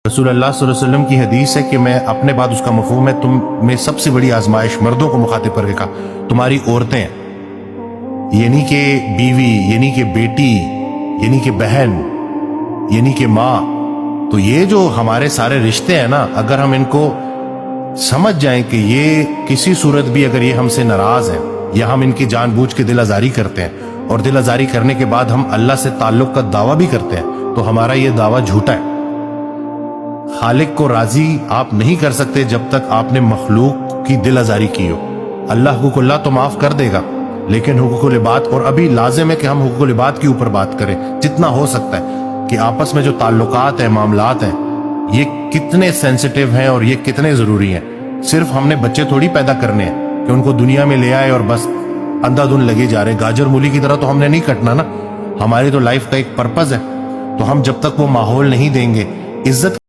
رسول اللہ صلی اللہ علیہ وسلم کی حدیث ہے کہ میں اپنے بعد اس کا مفہوم ہے تم میں سب سے بڑی آزمائش مردوں کو مخاطب کر کے کہا تمہاری عورتیں ہیں، یعنی کہ بیوی، یعنی کہ بیٹی، یعنی کہ بہن، یعنی کہ ماں. تو یہ جو ہمارے سارے رشتے ہیں نا، اگر ہم ان کو سمجھ جائیں کہ یہ کسی صورت بھی اگر یہ ہم سے ناراض ہیں یا ہم ان کی جان بوجھ کے دل آزاری کرتے ہیں اور دل آزاری کرنے کے بعد ہم اللہ سے تعلق کا دعویٰ بھی کرتے ہیں تو ہمارا یہ دعویٰ جھوٹا ہے. خالق کو راضی آپ نہیں کر سکتے جب تک آپ نے مخلوق کی دل آزاری کی ہو. اللہ حقوق اللہ تو معاف کر دے گا، لیکن حقوق العباد، اور ابھی لازم ہے کہ ہم حقوق العباد کے اوپر بات کریں جتنا ہو سکتا ہے کہ آپس میں جو تعلقات ہیں، معاملات ہیں، یہ کتنے سینسٹیو ہیں اور یہ کتنے ضروری ہیں. صرف ہم نے بچے تھوڑی پیدا کرنے ہیں کہ ان کو دنیا میں لے آئے اور بس اندھا دھن لگے جا رہے. گاجر مولی کی طرح تو ہم نے نہیں کٹنا نا. ہماری تو لائف کا ایک پرپز ہے. تو ہم جب تک وہ ماحول نہیں دیں گے، عزت